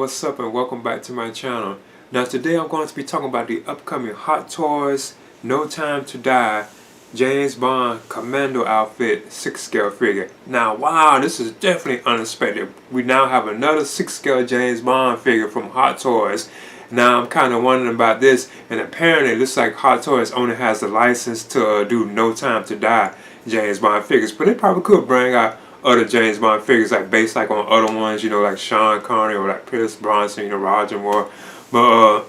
what's up and welcome back to my channel. Now today I'm going to be talking about the upcoming Hot Toys No Time to Die James Bond Commando outfit 6 scale figure. Now wow, this is definitely unexpected. We now have another 6 scale James Bond figure from Hot Toys. Now I'm kind of wondering about this, and apparently it looks like Hot Toys only has the license to do No Time to Die James Bond figures, but they probably could bring out other James Bond figures like based like on other ones, you know, like Sean Connery or like Pierce Brosnan, you know, Roger Moore. But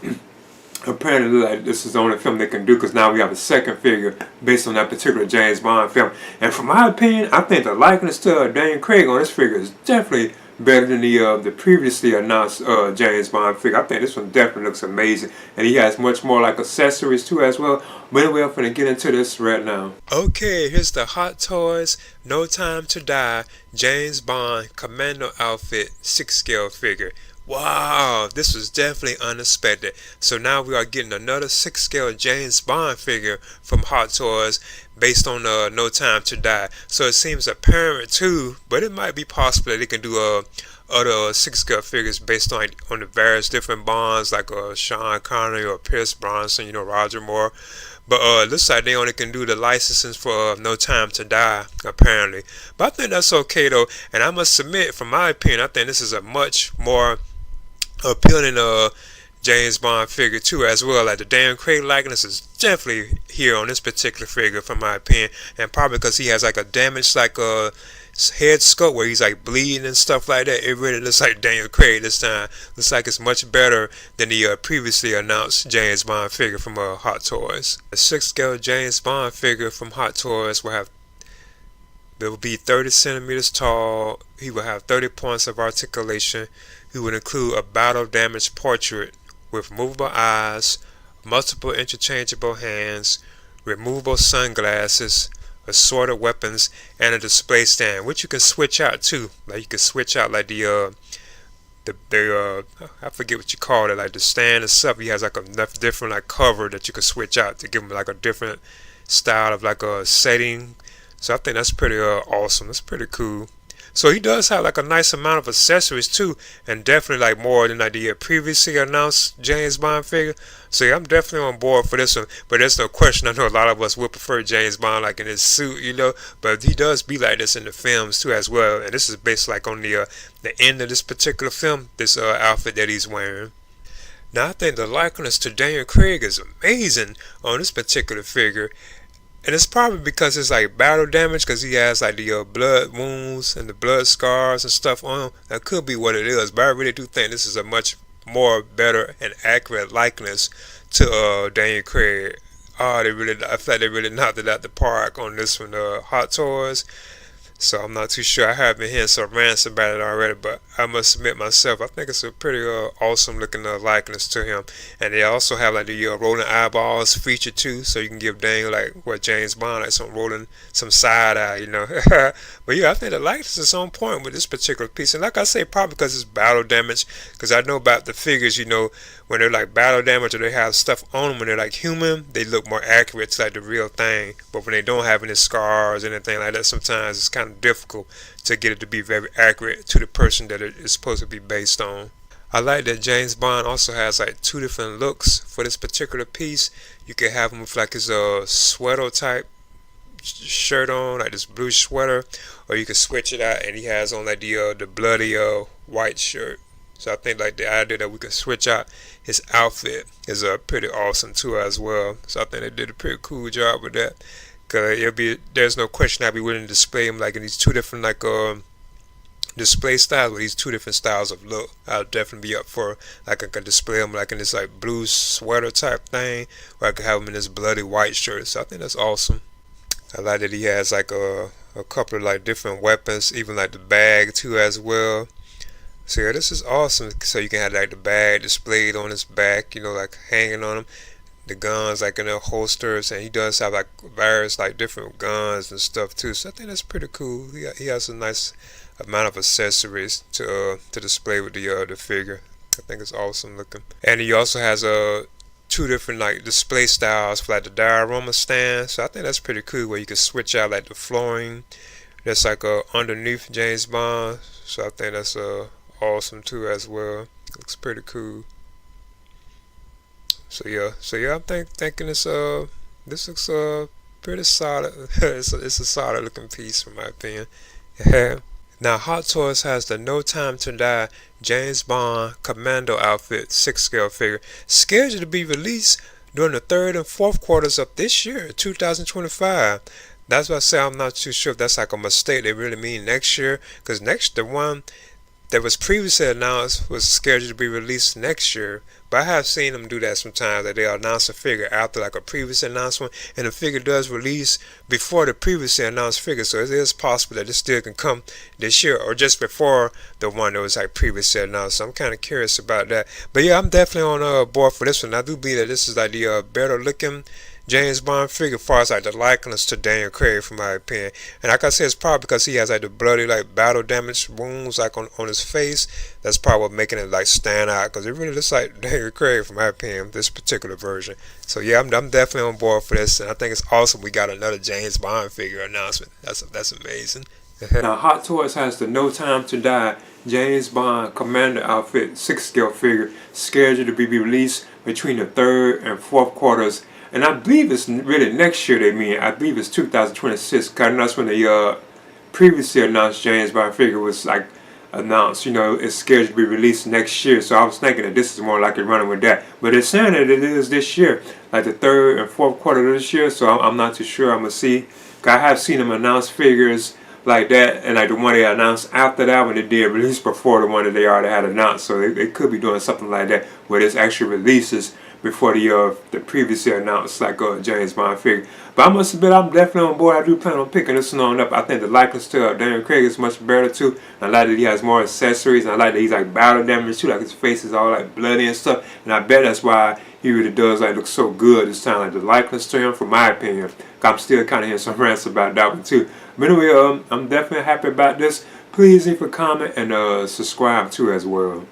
apparently like this is the only film they can do, because now we have a second figure based on that particular James Bond film. And from my opinion, I think the likeness to Daniel Craig on this figure is definitely better than the previously announced James Bond figure. I think this one definitely looks amazing, and he has much more like accessories too as well. But anyway, I'm gonna get into this right now. Okay, here's the Hot Toys No Time to Die James Bond Commando outfit 6 scale figure. Wow, this was definitely unexpected. So now we are getting another 6 scale James Bond figure from Hot Toys based on No Time to Die. So it seems apparent too, but it might be possible that they can do other 6 scale figures based on the various different Bonds, like Sean Connery or Pierce Brosnan, you know, Roger Moore. But it looks like they only can do the licensing for No Time to Die, apparently. But I think that's okay though, and I must submit, from my opinion, I think this is a much more appealing James Bond figure too as well. Like the Daniel Craig likeness is definitely here on this particular figure, from my opinion, and probably because he has like a damaged like head sculpt where he's like bleeding and stuff like that. It really looks like Daniel Craig this time. Looks like it's much better than the previously announced James Bond figure from Hot Toys. The 6 scale James Bond figure from Hot Toys will be 30 centimeters tall. He will have 30 points of articulation. He would include a battle damaged portrait with movable eyes, multiple interchangeable hands, removable sunglasses, assorted weapons, and a display stand, which you can switch out too. Like you can switch out like the I forget what you call it, like the stand and stuff. He has like a different like cover that you can switch out to give him like a different style of like a setting. So I think that's pretty awesome. That's pretty cool. So he does have like a nice amount of accessories too, and definitely like more than like the previously announced James Bond figure. So yeah, I'm definitely on board for this one. But there's no question, I know a lot of us would prefer James Bond like in his suit, you know. But he does be like this in the films too as well. And this is based like on the end of this particular film, this outfit that he's wearing. Now I think the likeness to Daniel Craig is amazing on this particular figure. And it's probably because it's like battle damage, because he has like the blood wounds and the blood scars and stuff on him. That could be what it is, but I really do think this is a much more better and accurate likeness to Daniel Craig. I feel like they really knocked it out the park on this one, Hot Toys. So I'm not too sure. I have been hearing some rants about it already, but I must admit myself, I think it's a pretty awesome looking likeness to him. And they also have like the rolling eyeballs feature too, so you can give Daniel like what James Bond, like some side eye, you know. But yeah, I think the likeness is on point with this particular piece. And like I say, probably because it's battle damage, because I know about the figures, you know, when they're like battle damage or they have stuff on them when they're like human, they look more accurate to like the real thing. But when they don't have any scars or anything like that, sometimes it's kind of difficult to get it to be very accurate to the person that it is supposed to be based on. I like that James Bond also has like 2 different looks for this particular piece. You can have him with like his sweater type shirt on, like this blue sweater, or you can switch it out and he has on like the bloody white shirt. So I think like the idea that we can switch out his outfit is pretty awesome too as well. So I think they did a pretty cool job with that. Cause there's no question I'd be willing to display him like in these 2 different like display styles, with these 2 different styles of look. I'll definitely be up for like I could display him like in this like blue sweater type thing, or I could have him in this bloody white shirt. So I think that's awesome. I like that he has like a couple of like different weapons, even like the bag too as well. So yeah, this is awesome. So you can have like the bag displayed on his back, you know, like hanging on him. The guns like in their holsters, and he does have like various like different guns and stuff too. So I think that's pretty cool. He has a nice amount of accessories to display with the figure. I think it's awesome looking. And he also has 2 different like display styles for like the diorama stand. So I think that's pretty cool, where you can switch out like the flooring that's like underneath James Bond. So I think that's awesome too as well. Looks pretty cool. So yeah, I'm thinking this looks pretty solid. It's a solid looking piece from my opinion. Yeah. Now Hot Toys has the No Time to Die James Bond Commando outfit 6 scale figure scheduled to be released during the third and fourth quarters of this year, 2025. That's why I say I'm not too sure if that's like a mistake. They really mean next year, because the one that was previously announced was scheduled to be released next year. But I have seen them do that sometimes, that they announce a figure after like a previous announcement, and the figure does release before the previously announced figure. So it is possible that it still can come this year, or just before the one that was like previously announced. So I'm kind of curious about that. But yeah, I'm definitely on board for this one. I do believe that this is like the better looking James Bond figure as far as like the likeness to Daniel Craig, from my opinion. And like I said, it's probably because he has like the bloody like battle damage wounds like on his face. That's probably what making it like stand out, because it really looks like Daniel Craig, from my opinion, this particular version. So yeah, I'm definitely on board for this, and I think it's awesome we got another James Bond figure announcement. That's amazing. Now Hot Toys has the No Time to Die James Bond Commander outfit 6 scale figure scheduled to be released between the third and fourth quarters. And I believe it's really next year they mean. I believe it's 2026. Because that's when the previously announced James Bond figure was like announced. It's scheduled to be released next year. So I was thinking that this is more like it running with that. But it's saying that it is this year, like the third and fourth quarter of this year. So I'm not too sure. I'm going to see. Cause I have seen them announce figures like that, and like the one they announced after that one, they did release before the one that they already had announced. So they could be doing something like that, where this actually releases before the previously announced like James Bond figure. But I must admit, I'm definitely on board. I do plan on picking this one on up. I think the likeness to Daniel Craig is much better too. And I like that he has more accessories, and I like that he's like battle damage too, like his face is all like bloody and stuff. And I bet that's why he really does like look so good this time, like the likeness to him, from my opinion. I'm still kind of hearing some rants about that one too. But anyway, I'm definitely happy about this. Please leave a comment and subscribe too as well.